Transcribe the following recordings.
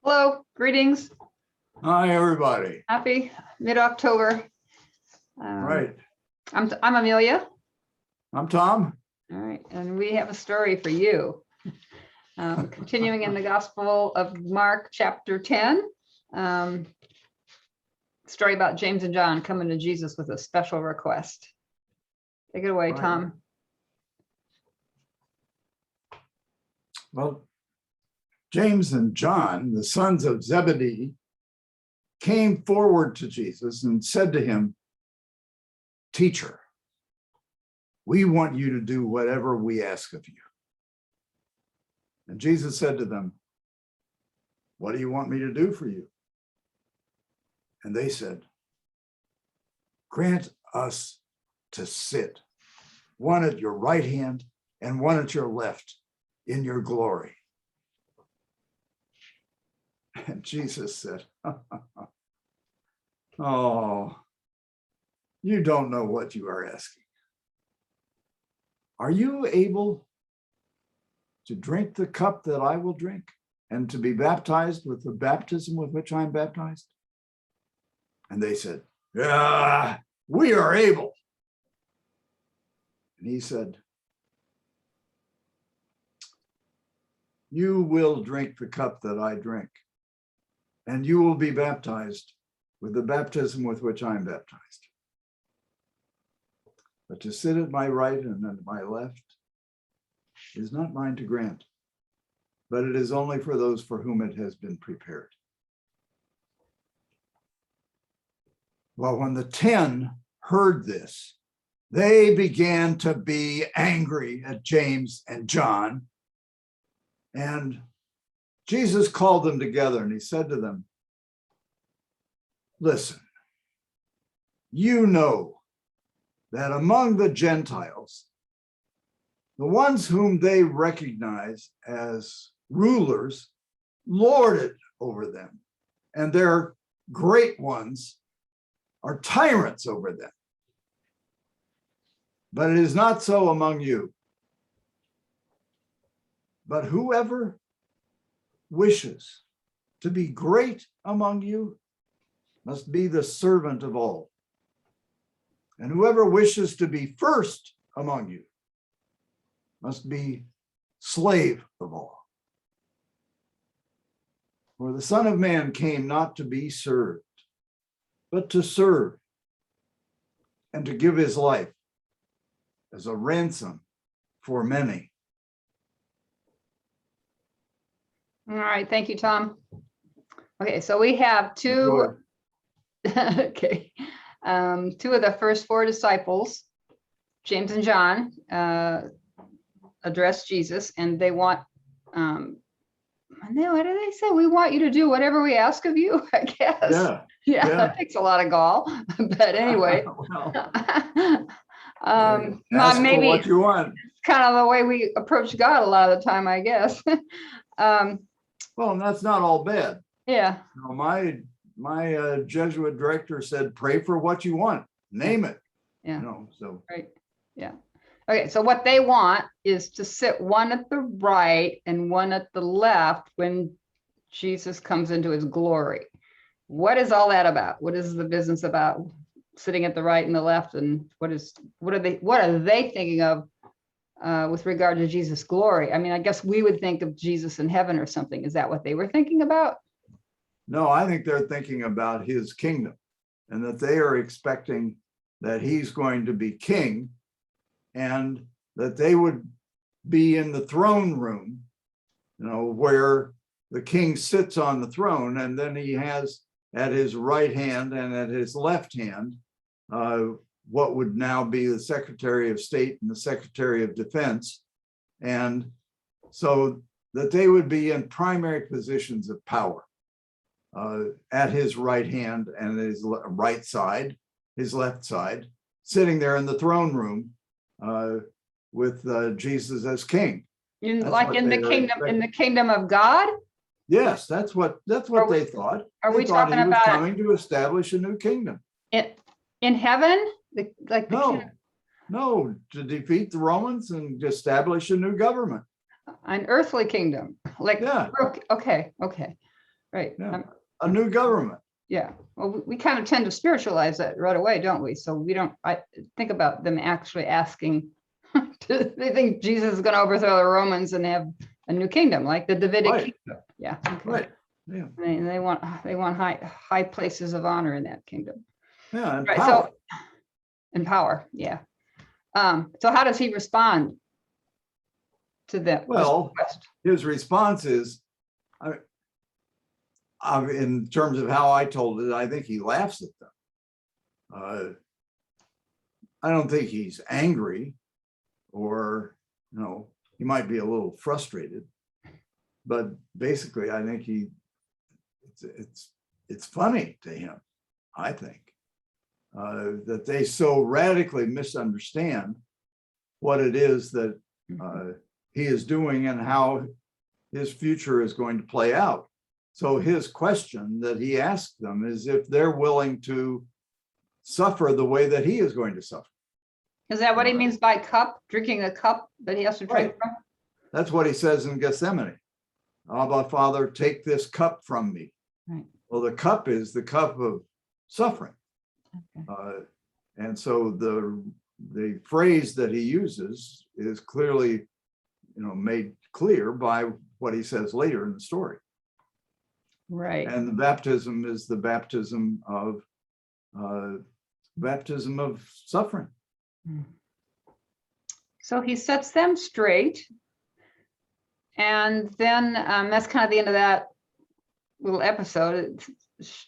Hello, greetings. Hi, everybody. Happy mid-October. Right. I'm Amelia. I'm Tom. All right, and we have a story for you. Continuing in the Gospel of Mark, chapter 10. Story about James and John coming to Jesus with a special request. Take it away, Right. Tom. Well, James and John, the sons of Zebedee, came forward to Jesus and said to him, "Teacher, we want you to do whatever we ask of you." And Jesus said to them, "What do you want me to do for you?" And they said, "Grant us to sit, one at your right hand and one at your left, in your glory." And Jesus said, "Oh, you don't know what you are asking. Are you able to drink the cup that I will drink and to be baptized with the baptism with which I'm baptized?" And they said, "Yeah, we are able." And he said, "You will drink the cup that I drink, and you will be baptized with the baptism with which I'm baptized. But to sit at my right and at my left is not mine to grant, but it is only for those for whom it has been prepared." Well, when the 10 heard this, they began to be angry at James and John. And Jesus called them together and he said to them, "Listen, you know that among the Gentiles, the ones whom they recognize as rulers lord it over them, and their great ones are tyrants over them. But it is not so among you. But whoever wishes to be great among you must be the servant of all. And whoever wishes to be first among you must be slave of all. For the Son of Man came not to be served, but to serve and to give his life as a ransom for many." All right, thank you, Tom. Okay, so we have two. Okay, two of the first four disciples, James and John, address Jesus, and they want, what do they say? We want you to do whatever we ask of you, I guess. Yeah, that takes a lot of gall. But anyway, Ask maybe for what you want. it's kind of the way we approach God a lot of the time, I guess. Well, and that's not all bad. Yeah. You know, my Jesuit director said, "Pray for what you want, name it." Yeah. You know, so Right. Yeah. Okay. So what they want is to sit one at the right and one at the left when Jesus comes into his glory. What is all that about? What is the business about sitting at the right and the left? And what are they thinking of with regard to Jesus' glory? I mean, I guess we would think of Jesus in heaven or something. Is that what they were thinking about? no, I think they're thinking about his kingdom and that they are expecting that he's going to be king and that they would be in the throne room, you know, where the king sits on the throne, and then he has at his right hand and at his left hand what would now be the Secretary of State and the Secretary of Defense. And so that they would be in primary positions of power at his right hand and his right side, his left side, sitting there in the throne room with Jesus as king. In the kingdom of God? Yes, that's what they thought. Are we talking he was about coming to establish a new kingdom? In heaven? No, to defeat the Romans and establish a new government. An earthly kingdom, like, Yeah. okay, right. Yeah. A new government. Yeah, well, we kind of tend to spiritualize that right away, don't we? So we don't, I think about them actually asking, they think Jesus is going to overthrow the Romans and have a new kingdom, like the Davidic Right. kingdom. Yeah. Okay. Right. Yeah. They want high places of honor in that kingdom. Yeah. And Right. power. So, and power. Yeah. So how does he respond to that? Well, his response is, in terms of how I told it, I think he laughs at them. I don't think he's angry, or, he might be a little frustrated, but basically I think it's funny to him, I think, that they so radically misunderstand what it is that he is doing and how his future is going to play out. So his question that he asked them is if they're willing to suffer the way that he is going to suffer. Is that what he means by cup, drinking a cup that he has to drink from? That's what he says in Gethsemane. Abba, Father, take this cup from me. Right. Well, the cup is the cup of suffering. Okay. And so the phrase that he uses is clearly, made clear by what he says later in the story. Right. And the baptism is the baptism of suffering. So he sets them straight. And then that's kind of the end of that little episode.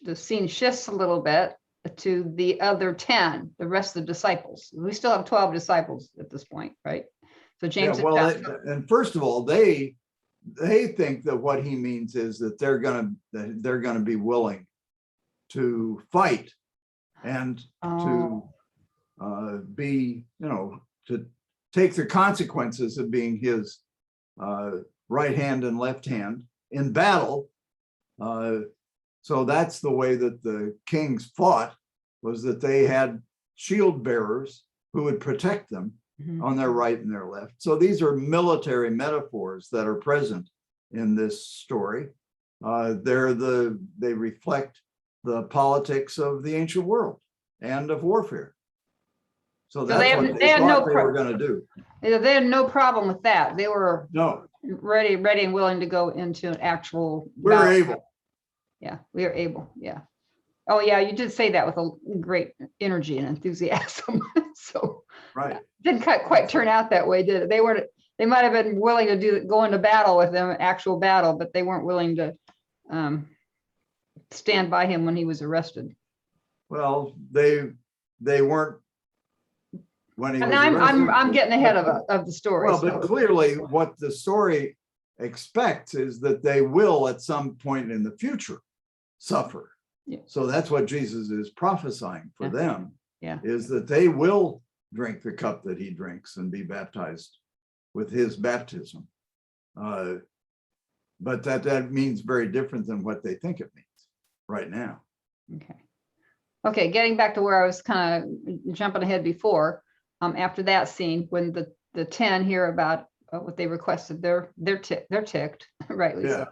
The scene shifts a little bit to the other 10, the rest of the disciples. We still have 12 disciples at this point, right? So James. Yeah, well, and first of all, they think that what he means is that they're going to be willing to fight and to be, to take the consequences of being his right hand and left hand in battle. So that's the way that the kings fought, was that they had shield bearers who would protect them on their right and their left. So these are military metaphors that are present in this story. They reflect the politics of the ancient world and of warfare. So that's what they thought they were going to do. They had no problem with that. They were no ready and willing to go into an actual We're battle. able. Yeah, we are able. Yeah. Oh yeah, you did say that with a great energy and enthusiasm. So right. Didn't quite turn out that way, did it? They might have been willing to go into battle with them, actual battle, but they weren't willing to stand by him when he was arrested. Well, they weren't when he was arrested. I'm getting ahead of the story. Well, but clearly what the story expects is that they will at some point in the future suffer. Yeah. So that's what Jesus is prophesying for them. Yeah. Is that they will drink the cup that he drinks and be baptized with his baptism. But that means very different than what they think it means right now. Okay, getting back to where I was kind of jumping ahead before, after that scene, when the 10 hear about what they requested, they're ticked, rightly so.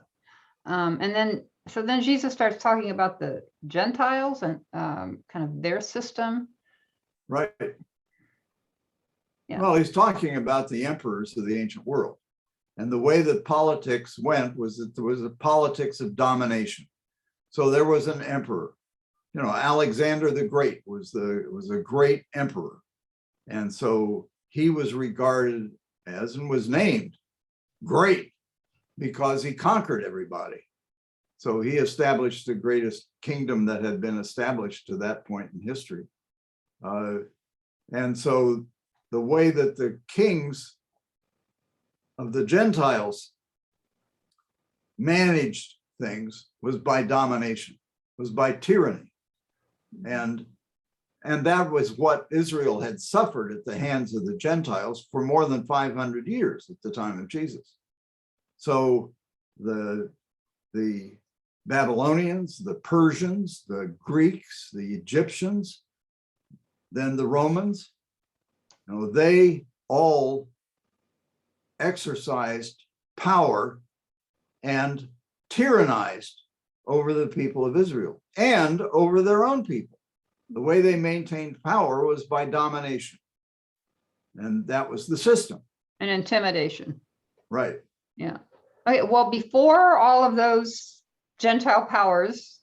And then Jesus starts talking about the Gentiles and kind of their system. Right. Yeah. Well, he's talking about the emperors of the ancient world. And the way that politics went was that there was a politics of domination. So there was an emperor. Alexander the Great was a great emperor. And so he was regarded as, and was named, great because he conquered everybody. So he established the greatest kingdom that had been established to that point in history. And so the way that the kings of the Gentiles managed things was by domination, was by tyranny. And that was what Israel had suffered at the hands of the Gentiles for more than 500 years at the time of Jesus. So the Babylonians, the Persians, the Greeks, the Egyptians, then the Romans, they all exercised power and tyrannized over the people of Israel and over their own people. The way they maintained power was by domination. And that was the system. And intimidation. Right. Yeah. Okay. Well, before all of those Gentile powers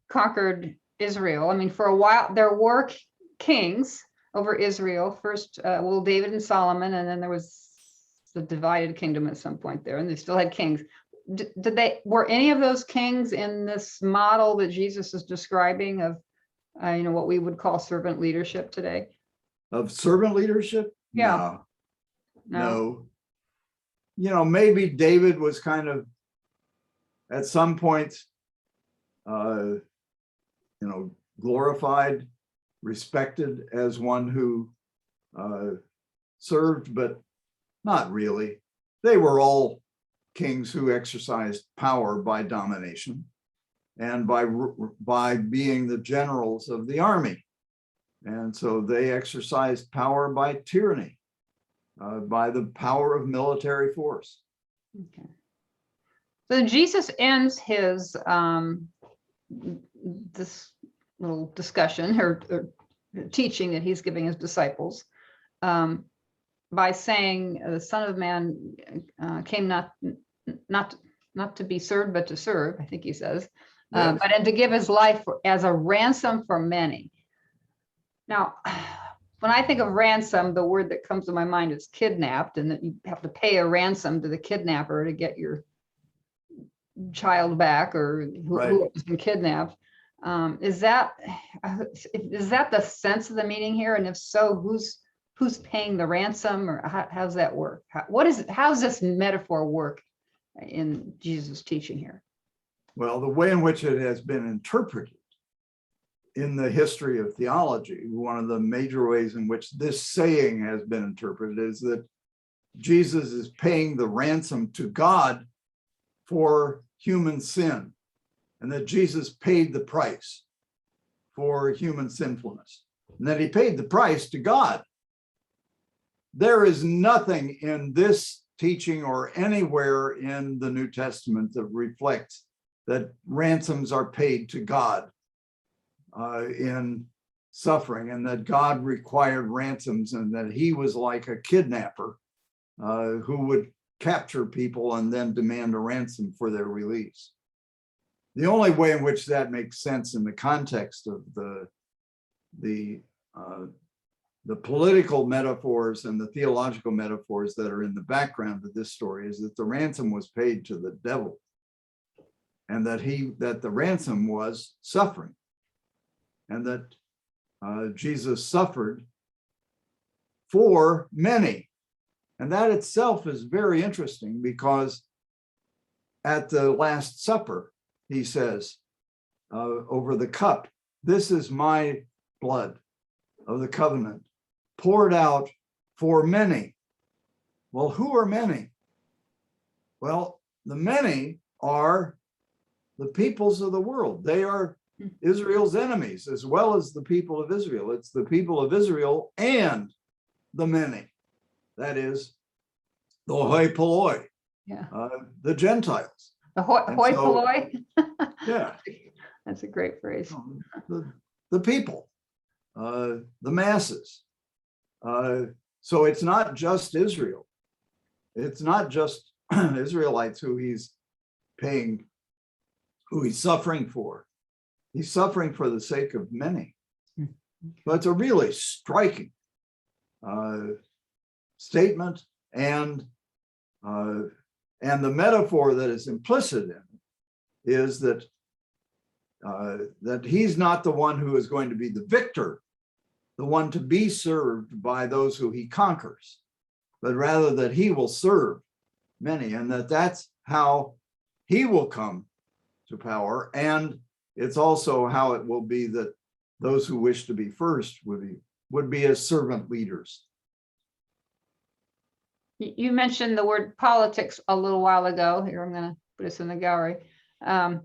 conquered Israel, I mean, for a while there were kings over Israel. First, David and Solomon, and then there was the divided kingdom at some point there, and they still had kings. Were any of those kings in this model that Jesus is describing of, what we would call servant leadership today? Of servant leadership? Yeah. No. Maybe David was kind of, at some point, glorified, respected as one who served, but not really. They were all kings who exercised power by domination and by being the generals of the army. And so they exercised power by tyranny, by the power of military force. Okay. So Jesus ends his this little discussion or teaching that he's giving his disciples by saying, "The Son of Man came not to be served, but to serve." I think he says, Yes. and to give his life as a ransom for many. Now, when I think of ransom, the word that comes to my mind is kidnapped, and that you have to pay a ransom to the kidnapper to get your child back, or who has been kidnapped. Is that the sense of the meaning here? And if so, who's paying the ransom, or how's that work? How's this metaphor work in Jesus' teaching here? Well, the way in which it has been interpreted in the history of theology, one of the major ways in which this saying has been interpreted is that Jesus is paying the ransom to God for human sin, and that Jesus paid the price for human sinfulness, and that he paid the price to God. There is nothing in this teaching or anywhere in the New Testament that reflects that ransoms are paid to God in suffering, and that God required ransoms, and that he was like a kidnapper who would capture people and then demand a ransom for their release. The only way in which that makes sense in the context of the political metaphors and the theological metaphors that are in the background of this story is that the ransom was paid to the devil, and that the ransom was suffering, and that Jesus suffered for many. And that itself is very interesting, because at the Last Supper, he says over the cup, "This is my blood of the covenant, poured out for many." Well, who are many? Well, the many are the peoples of the world. They are Israel's enemies as well as the people of Israel. It's the people of Israel and the many. That is the hoi polloi, the Gentiles. The hoi polloi? Yeah. That's a great phrase. The people, the masses. So it's not just Israel. It's not just Israelites who he's paying, who he's suffering for. He's suffering for the sake of many. But it's a really striking statement, and the metaphor that is implicit in it is that that he's not the one who is going to be the victor, the one to be served by those who he conquers, but rather that he will serve many, and that's how he will come to power. And it's also how it will be that those who wish to be first would be as servant leaders. You mentioned the word politics a little while ago. Here, I'm going to put this in the gallery. Do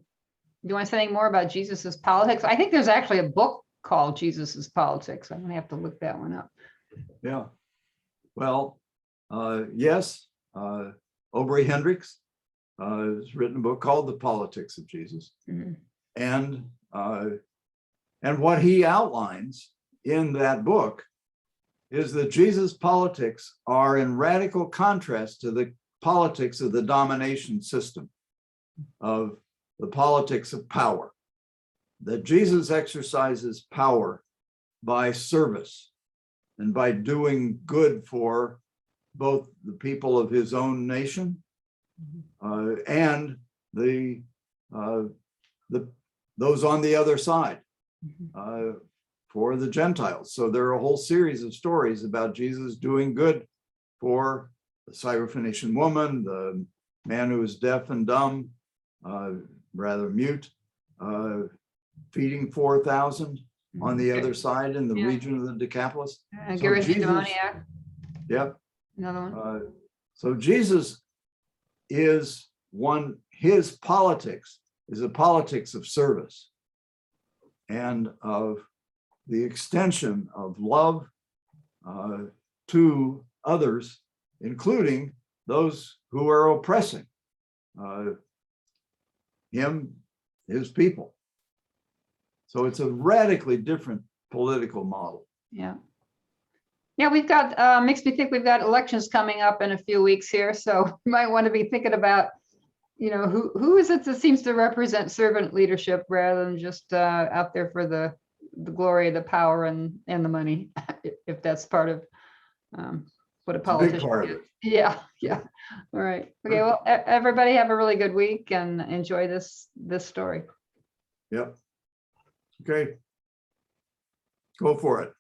you want to say anything more about Jesus's politics? I think there's actually a book called Jesus's Politics. I'm going to have to look that one up. Yeah. Well, yes. Aubrey Hendricks has written a book called The Politics of Jesus. Mhm. And what he outlines in that book is that Jesus' politics are in radical contrast to the politics of the domination system, of the politics of power. That Jesus exercises power by service and by doing good for both the people of his own nation and those on the other side, for the Gentiles. So there are a whole series of stories about Jesus doing good for the Syrophoenician woman, the man who is deaf and dumb, rather mute, feeding 4,000 on the other side in the region of the Decapolis. So Jesus, demoniac. yep. Another one. So Jesus is his politics is a politics of service and of the extension of love to others, including those who are oppressing him, his people. So it's a radically different political model. Yeah. Yeah, we've got, makes me think we've got elections coming up in a few weeks here. So you might want to be thinking about, who is it that seems to represent servant leadership rather than just out there for the glory, the power, and the money, if that's part of what a politician Big part of is. it. Yeah, yeah. All right. Okay, well, everybody have a really good week and enjoy this story. Yep. Okay. Go for it.